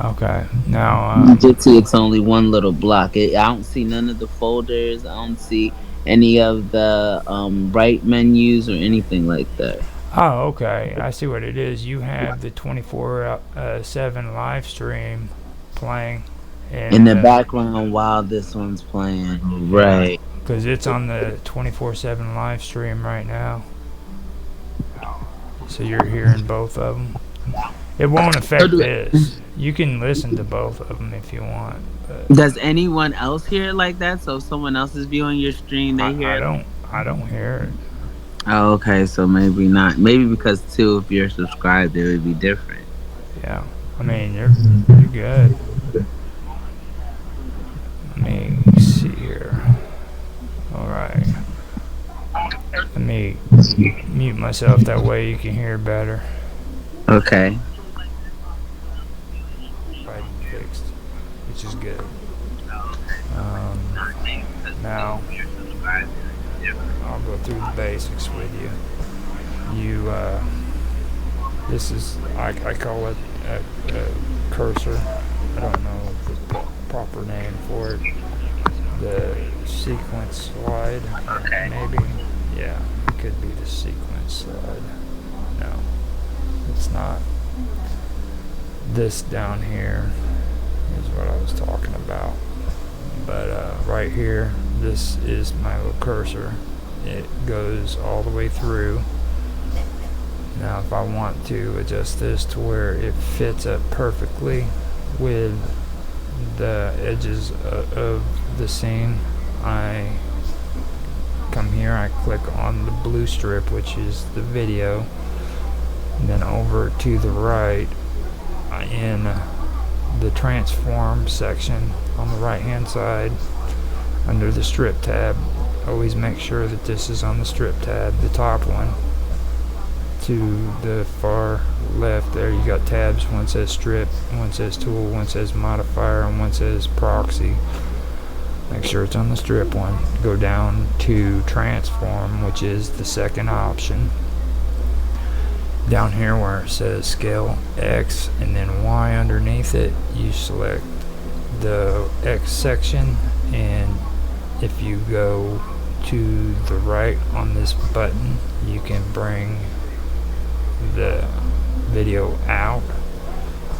Okay. Now,
Jitsi, it's only one little block. I don't see none of the folders. I don't see any of the right menus or anything like that.
Oh, okay. I see what it is. You have the 24/7 live stream playing
in the background while this one's playing. Right.
Because it's on the 24/7 live stream right now. So you're hearing both of them. It won't affect this. You can listen to both of them if you want.
Does anyone else hear it like that? So if someone else is viewing your stream, they hear it?
I don't hear it.
Oh, okay. So maybe not. Maybe because too, if you're subscribed, it would be different.
Yeah. I mean, you're good. Let me see here. All right. Let me mute myself. That way you can hear better.
Okay.
Fixed, which is good. Now, I'll go through the basics with you. This is, I call it a cursor. I don't know the proper name for it. The sequence slide, maybe. Yeah, it could be the sequence slide. No, it's not. This down here is what I was talking about. But right here, this is my little cursor. It goes all the way through. Now if I want to adjust this to where it fits up perfectly with the edges of the scene, I come here, I click on the blue strip, which is the video, and then over to the right in the transform section on the right hand side under the strip tab. Always make sure that this is on the strip tab, the top one. To the far left there you got tabs. One says strip, one says tool, one says modifier, and one says proxy. Make sure it's on the strip one. Go down to transform, which is the second option. Down here where it says scale X and then Y underneath it, you select the X section, and if you go to the right on this button, you can bring the video out.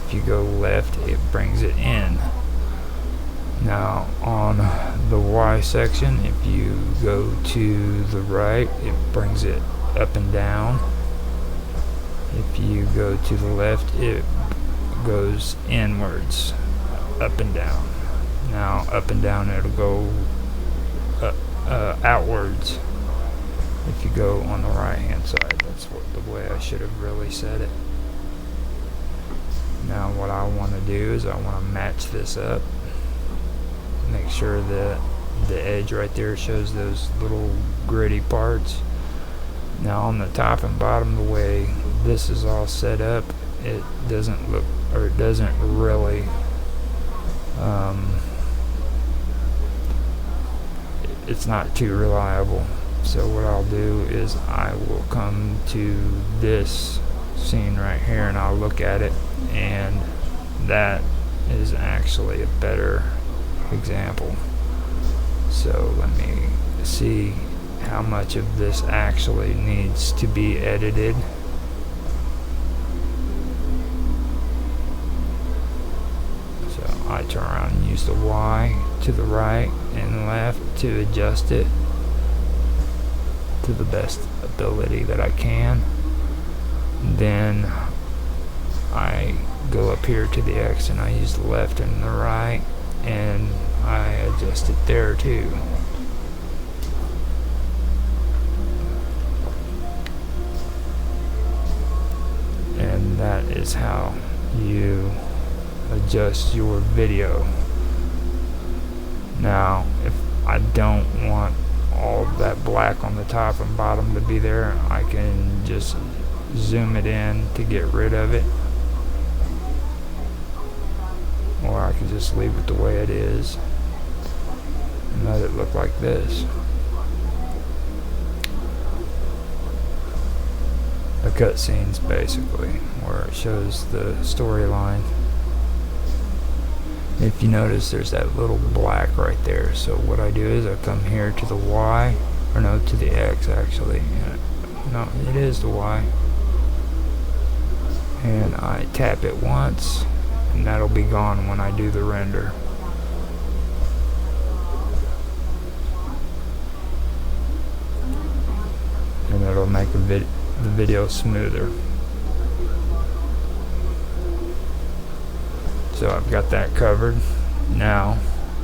If you go left, it brings it in. Now on the Y section, if you go to the right, it brings it up and down. If you go to the left, it goes inwards, up and down. Now up and down, it'll go outwards if you go on the right hand side. That's the way I should have really said it. Now what I want to do is I want to match this up. Make sure that the edge right there shows those little gritty parts. Now on the top and bottom, the way this is all set up, it doesn't look, or it doesn't really it's not too reliable. So what I'll do is I will come to this scene right here and I'll look at it, and that is actually a better example. So let me see how much of this actually needs to be edited. So I turn around and use the Y to the right and left to adjust it to the best ability that I can. Then I go up here to the X and I use the left and the right, and I adjust it there too. And that is how you adjust your video. Now if I don't want all of that black on the top and bottom to be there, I can just zoom it in to get rid of it, or I can just leave it the way it is and let it look like this. The cutscenes basically, where it shows the storyline. If you notice, there's that little black right there. So what I do is I come here to the Y, or no, to the X actually. No, it is the Y. And I tap it once, and that'll be gone when I do the render. And it'll make the video smoother. So I've got that covered. Now,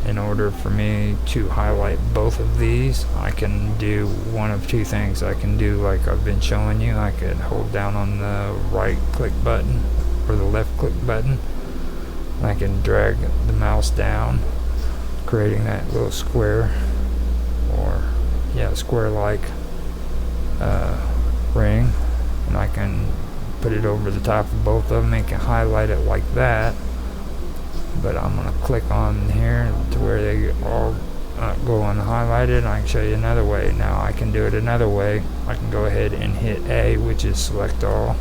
in order for me to highlight both of these, I can do one of two things. I can do like I've been showing you. I could hold down on the right click button or the left click button. I can drag the mouse down, creating that little square, or square-like ring, and I can put it over the top of both of them and can highlight it like that. But I'm going to click on here to where they all go unhighlighted, and I can show you another way. Now I can do it another way. I can go ahead and hit A, which is select all,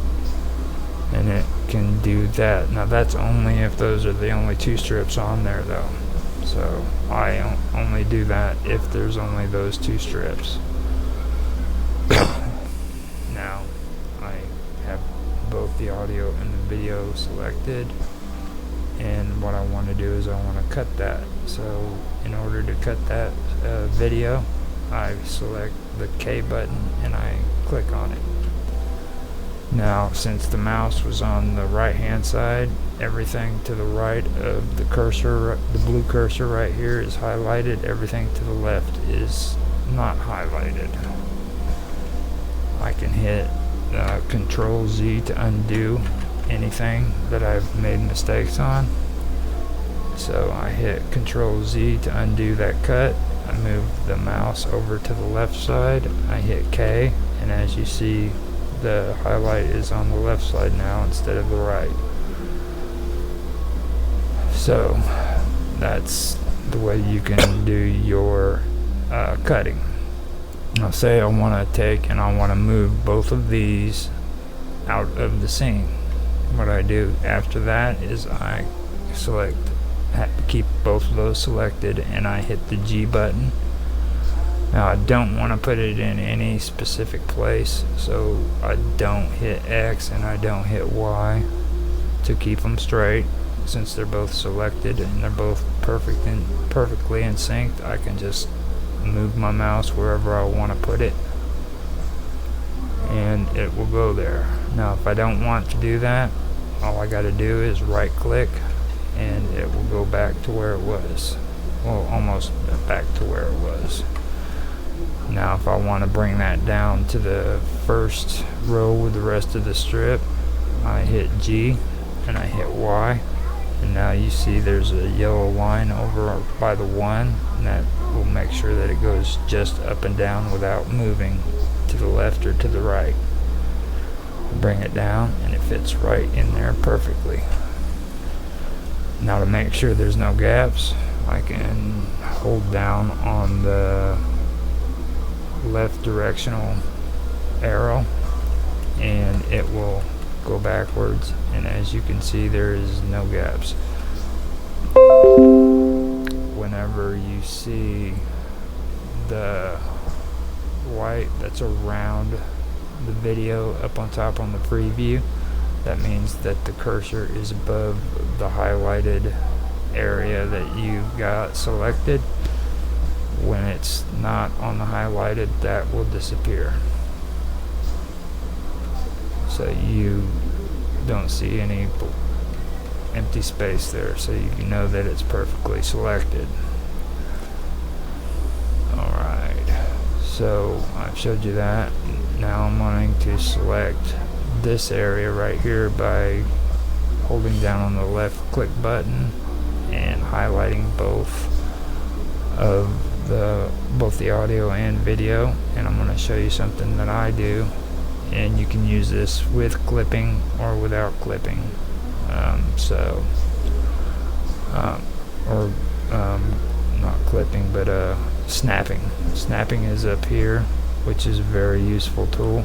and it can do that. Now that's only if those are the only two strips on there though. So I only do that if there's only those two strips. Now I have both the audio and the video selected, and what I want to do is I want to cut that. So in order to cut that video, I select the K button and I click on it. Now since the mouse was on the right hand side, everything to the right of the cursor, the blue cursor right here, is highlighted. Everything to the left is not highlighted. I can hit Control Z to undo anything that I've made mistakes on, So I hit Control Z to undo that cut. I move the mouse over to the left side. I hit K, and as you see, the highlight is on the left side now instead of the right. So that's the way you can do your cutting. Now say I want to take and I want to move both of these out of the scene. What I do after that is I keep both of those selected, and I hit the G button. Now I don't want to put it in any specific place, so I don't hit X and I don't hit Y to keep them straight. Since they're both selected and they're both perfectly in sync, I can just move my mouse wherever I want to put it and it will go there. Now if I don't want to do that, all I got to do is right click and it will go back to where it was. Well, almost back to where it was. Now if I want to bring that down to the first row with the rest of the strip, I hit G and I hit Y, and now you see there's a yellow line over by the 1, and that will make sure that it goes just up and down without moving to the left or to the right. Bring it down and it fits right in there perfectly. Now to make sure there's no gaps, I can hold down on the left directional arrow and it will go backwards, and as you can see there is no gaps. Whenever you see the white that's around the video up on top on the preview, that means that the cursor is above the highlighted area that you've got selected. When it's not on the highlighted, that will disappear, so you don't see any empty space there, so you know that it's perfectly selected. Alright, so I've showed you that. Now I'm wanting to select this area right here by holding down on the left click button and highlighting both the audio and video, and I'm going to show you something that I do, and you can use this with clipping or without clipping. Not clipping, but snapping. Snapping is up here, which is a very useful tool,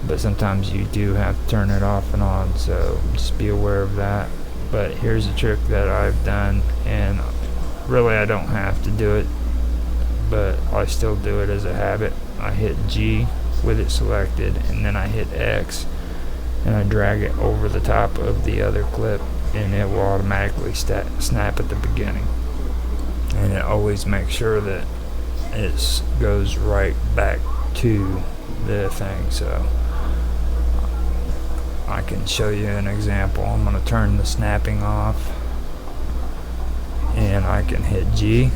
but sometimes you do have to turn it off and on, so just be aware of that. But here's a trick that I've done, and really I don't have to do it, but I still do it as a habit. I hit G with it selected, and then I hit X and I drag it over the top of the other clip, and it will automatically snap at the beginning, and it always makes sure that it goes right back to the thing. So I can show you an example. I'm going to turn the snapping off, and I can hit G,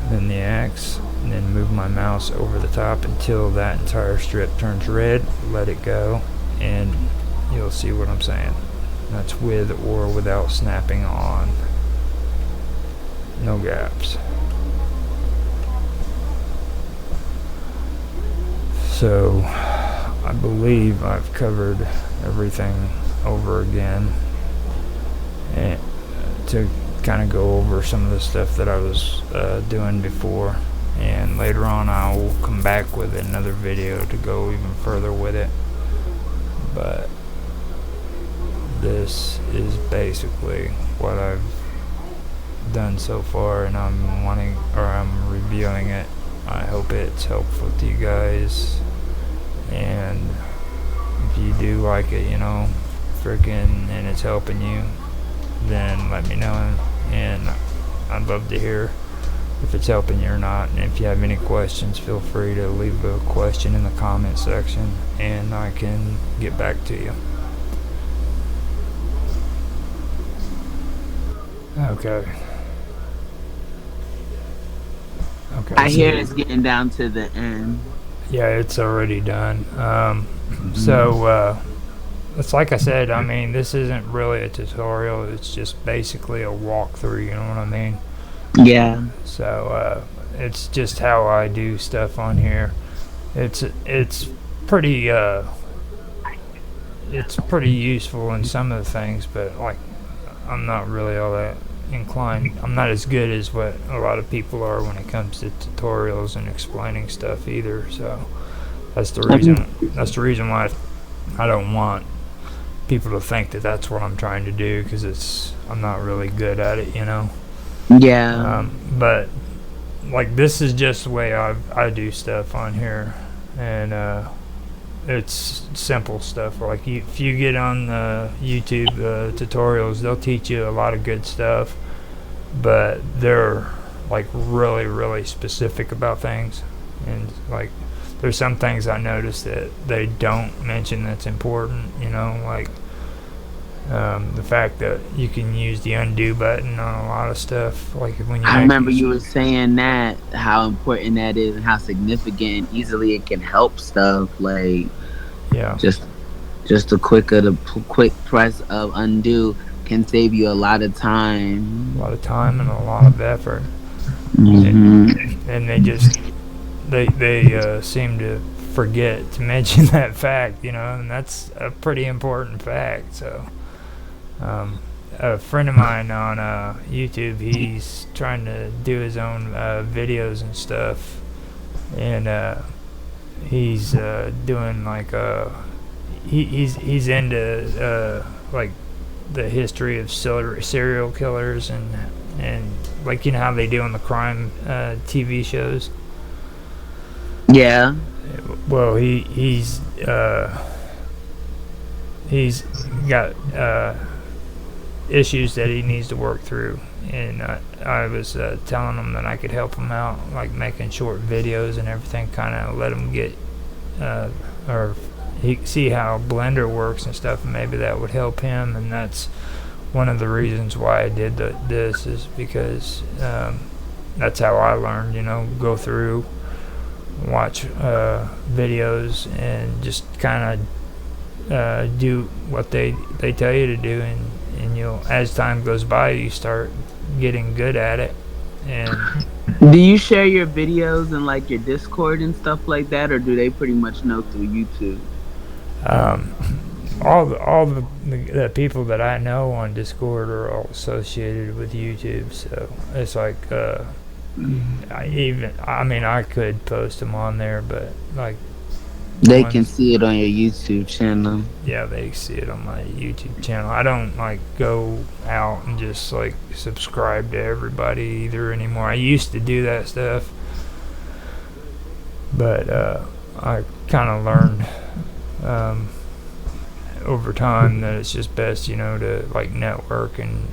then the X, and then move my mouse over the top until that entire strip turns red. Let it go, and you'll see what I'm saying. That's with or without snapping on. No gaps. So I believe I've covered everything over again, and to kind of go over some of the stuff that I was doing before, and later on I will come back with another video to go even further with it. But this is basically what I've done so far, and I'm reviewing it. I hope it's helpful to you guys, and if you do like it, and it's helping you, then let me know, and I'd love to hear if it's helping you or not. And if you have any questions, feel free to leave a question in the comment section and I can get back to you. Okay.
I hear it's getting down to the end.
Yeah, it's already done. So it's like I said, I mean, this isn't really a tutorial. It's just basically a walkthrough, you know what I mean?
Yeah.
So, it's just how I do stuff on here. It's pretty, it's pretty useful in some of the things, but, like, I'm not really all that inclined. I'm not as good as what a lot of people are when it comes to tutorials and explaining stuff either. So that's the reason. That's the reason why I don't want people to think that that's what I'm trying to do, because I'm not really good at it, you know.
Yeah.
But like, this is just the way I do stuff on here, and it's simple stuff. Like, if you get on YouTube tutorials, they'll teach you a lot of good stuff, but they're like really, really specific about things. And like, there's some things I noticed that they don't mention that's important, you know, like the fact that you can use the undo button on a lot of stuff. Like, when you
I remember you were saying that, how important that is and how significant and easily it can help stuff. Like,
yeah,
just the quick press of undo can save you a lot of time.
A lot of time and a lot of effort. And they just they seem to forget to mention that fact, you know, and that's a pretty important fact. So a friend of mine on YouTube, he's trying to do his own videos and stuff, and he's doing like he's into like the history of serial killers and like, you know how they do on the crime TV shows.
Yeah.
Well, he's got issues that he needs to work through, and I was telling him that I could help him out, like making short videos and everything, kind of let him get or he see how Blender works and stuff, and maybe that would help him. And that's one of the reasons why I did this, is because that's how I learned, you know, go through, watch videos, and just kind of do what they tell you to do, and you'll, as time goes by, you start getting good at it. And
do you share your videos in like your Discord and stuff like that, or do they pretty much know through YouTube?
All the people that I know on Discord are all associated with YouTube, so it's like I could post them on there, but like,
they can see it on your YouTube channel.
Yeah, they see it on my YouTube channel. I don't like go out and just like subscribe to everybody either anymore. I used to do that stuff, but I kind of learned over time that it's just best, you know, to like network and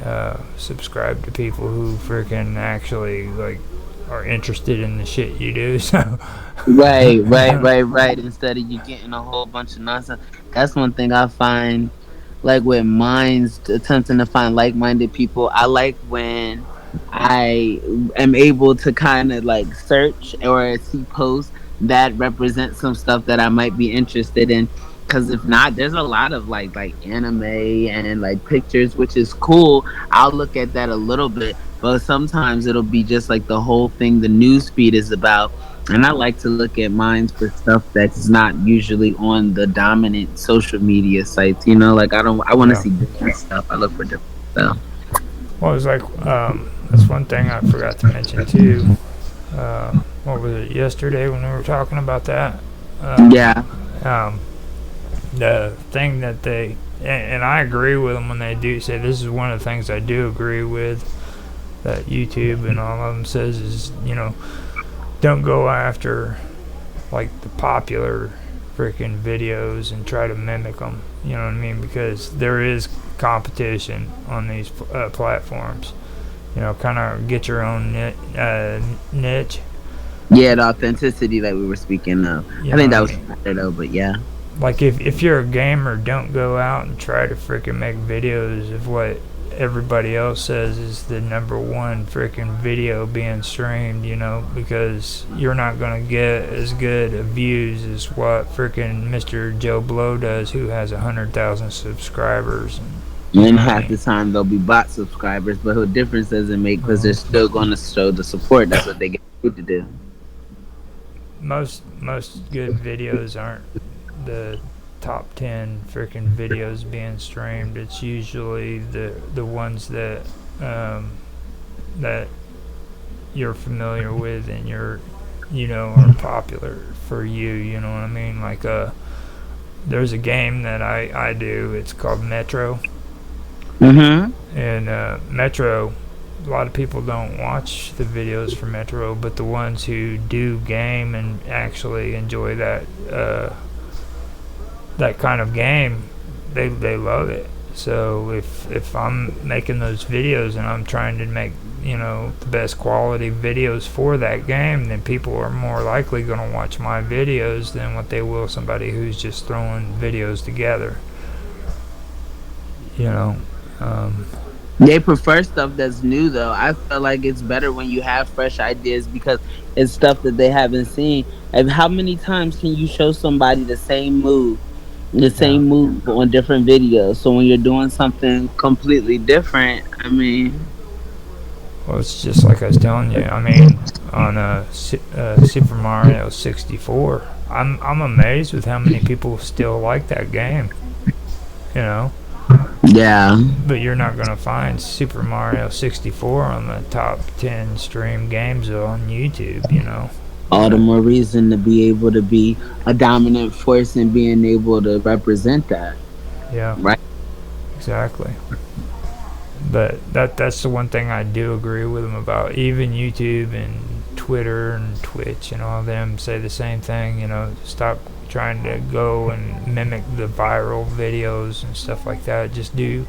subscribe to people who freaking actually like are interested in the shit you do. So right. Instead of you getting a whole bunch of nonsense. That's one thing I find, like with minds attempting to find like-minded people. I like when I am able to kind of like search or see posts that represent some stuff that I might be interested in. Because if not, there's a lot of like anime and like pictures, which is cool. I'll look at that a little bit, but sometimes it'll be just like the whole thing the news feed is about. And I like to look at mine for stuff that's not usually on the dominant social media sites. You know, like I want to see different stuff. I look for different stuff. Well, it's like that's one thing I forgot to mention too. What was it, yesterday when we were talking about that?
Yeah.
The thing that they, and I agree with them when they do say, this is one of the things I do agree with, that YouTube and all of them says is, you know, don't go after like the popular freaking videos and try to mimic them, you know what I mean, because there is competition on these platforms. You know, kind of get your own niche.
Yeah, the authenticity that we were speaking of. I think that was better though, but yeah.
Like, if you're a gamer, don't go out and try to freaking make videos of what everybody else says is the number one freaking video being streamed, you know, because you're not going to get as good of views as what freaking Mr. Joe Blow does, who has 100,000 subscribers.
And half the time they'll be bot subscribers, but what difference does it make? Because they're still going to show the support. That's what they get paid to do.
Most good videos aren't the top 10 freaking videos being streamed. It's usually the ones that that you're familiar with and are popular for you. You know what I mean? Like there's a game that I do. It's called Metro. And Metro, a lot of people don't watch the videos for Metro, but the ones who do game and actually enjoy that that kind of game, they love it. So if I'm making those videos and I'm trying to make the best quality videos for that game, then people are more likely going to watch my videos than what they will somebody who's just throwing videos together.
They prefer stuff that's new, though. I feel like it's better when you have fresh ideas because it's stuff that they haven't seen. And how many times can you show somebody the same move on different videos? So when you're doing something completely different, I mean...
Well, it's just like I was telling you. I mean, on Super Mario 64, I'm amazed with how many people still like that game.
Yeah.
But you're not going to find Super Mario 64 on the top 10 streamed games on YouTube,
All the more reason to be able to be a dominant force and being able to represent that.
Yeah.
Right?
Exactly. But that's the one thing I do agree with them about. Even YouTube and Twitter and Twitch and all of them say the same thing, stop trying to go and mimic the viral videos and stuff like that. Just do,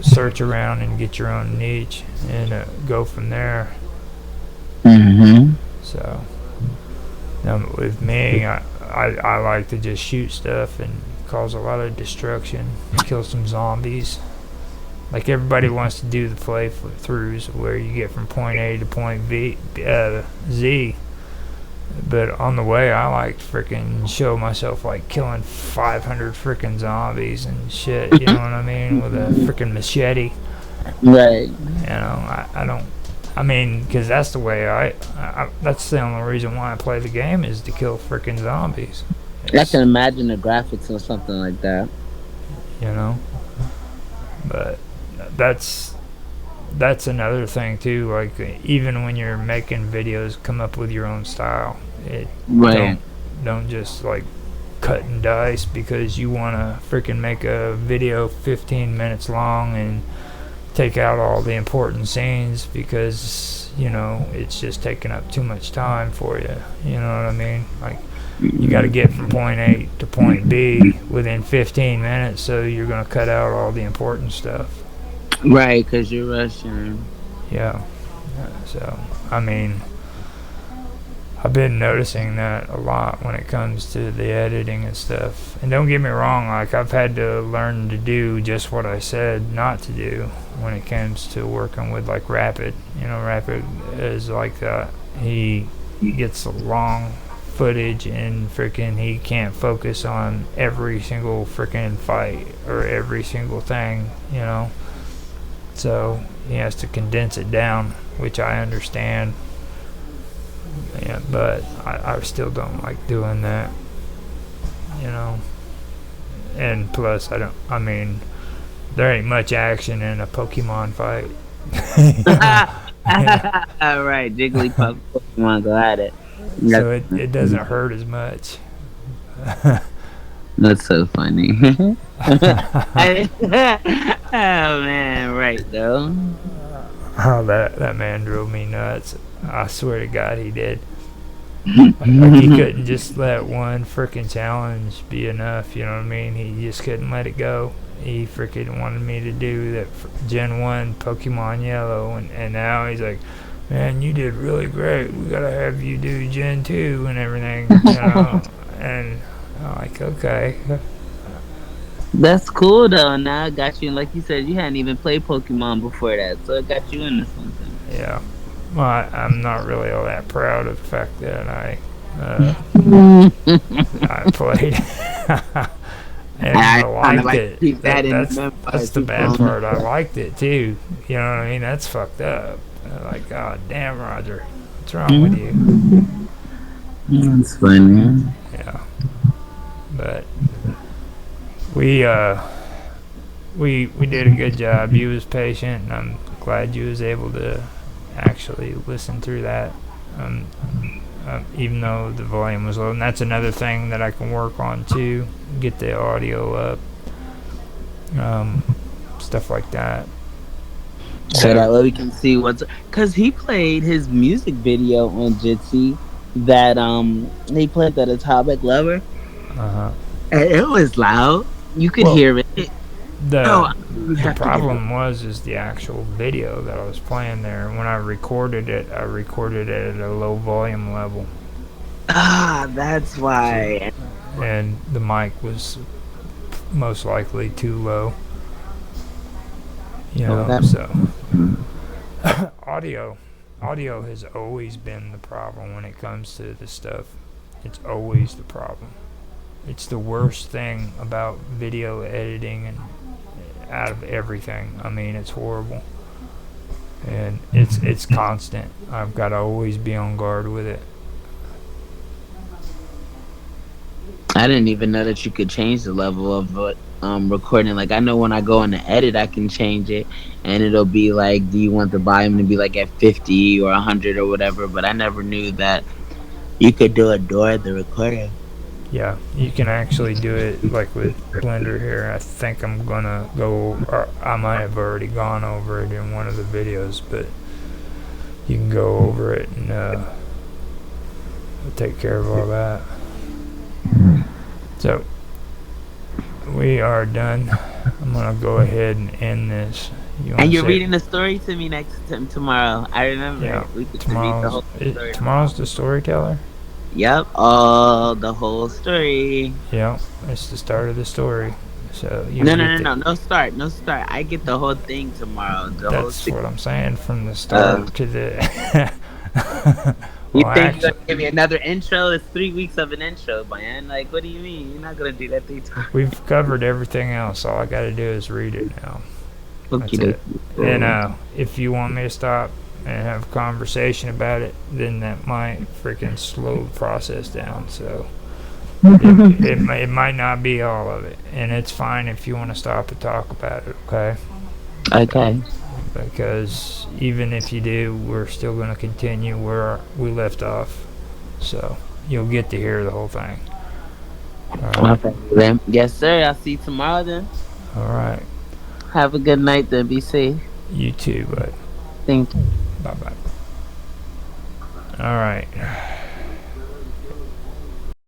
search around and get your own niche and go from there. So, with me, I like to just shoot stuff and cause a lot of destruction, kill some zombies. Like everybody wants to do the playthroughs where you get from point A to point Z. But on the way, I like freaking show myself like killing 500 freaking zombies and shit. You know what I mean? With a freaking machete.
Right.
I don't. I mean, because that's the way that's the only reason why I play the game is to kill freaking zombies.
I can imagine the graphics or something like that.
But that's another thing too. Like even when you're making videos, come up with your own style.
Right.
Don't just like cut and dice because you want to freaking make a video 15 minutes long and take out all the important scenes because it's just taking up too much time for you. You know what I mean? Like you got to get from point A to point B within 15 minutes, so you're going to cut out all the important stuff.
Right, because you're rushing.
Yeah. So, I mean, I've been noticing that a lot when it comes to the editing and stuff. And don't get me wrong, like I've had to learn to do just what I said not to do when it comes to working with like Rapid. Rapid is like that. He gets a long footage and freaking he can't focus on every single freaking fight or every single thing, so he has to condense it down, which I understand. Yeah, but I still don't like doing that, and plus there ain't much action in a Pokemon fight.
Right, Jigglypuff, Pokemon go at it.
So it doesn't hurt as much.
That's so funny. Oh man, right though.
Oh, that man drove me nuts. I swear to God he did. Like he couldn't just let one freaking challenge be enough, you know what I mean? He just couldn't let it go. He freaking wanted me to do that Gen 1 Pokemon Yellow, and now he's like, man, you did really great. We gotta have you do Gen 2 and everything, And I'm like, okay.
That's cool though. Now I got you. And like you said, you hadn't even played Pokemon before that, so it got you into something.
Yeah. Well, I'm not really all that proud of the fact that I played. And I liked it. That's the bad part. I liked it too. You know what I mean? That's fucked up. Like, God damn, Roger, what's wrong with you?
That's funny.
Yeah. But we did a good job. You was patient, and I'm glad you was able to actually listen through that. Even though the volume was low, and that's another thing that I can work on too. Get the audio up, stuff like that.
So that way we can see cause he played his music video on Jitsi that he played that Atomic Lover. And it was loud. You could hear it.
The problem is the actual video that I was playing there. When I recorded it at a low volume level.
Ah, that's why.
And the mic was most likely too low. You know, so audio has always been the problem when it comes to this stuff. It's always the problem. It's the worst thing about video editing and out of everything. I mean, it's horrible. And it's constant. I've got to always be on guard with it.
I didn't even know that you could change the level of recording. Like, I know when I go in the edit, I can change it, and it'll be like, do you want the volume to be like at 50 or 100 or whatever? But I never knew that you could do it during the recording.
Yeah, you can actually do it like with Blender here. I think I'm gonna go, or I might have already gone over it in one of the videos, but you can go over it and take care of all that. So we are done. I'm gonna go ahead and end this.
And you're reading the story to me tomorrow. I remember.
Yeah,
we could read the whole story.
Tomorrow's the storyteller.
Yep, the whole story.
Yep, it's the start of the story. So
no start. I get the whole thing tomorrow.
That's what I'm saying, from the start to the.
You think you're gonna give me another intro? It's 3 weeks of an intro, man. Like, what do you mean? You're not gonna do that 3 times.
We've covered everything else. All I gotta do is read it now. That's it. And if you want me to stop and have a conversation about it, then that might freaking slow the process down. So it might not be all of it, and it's fine if you want to stop and talk about it.
Okay.
Because even if you do, we're still going to continue where we left off, so you'll get to hear the whole thing.
All right. Yes, sir. I'll see you tomorrow then.
All right.
Have a good night then. Be safe.
You too, bud.
Thank you.
Bye-bye. All right.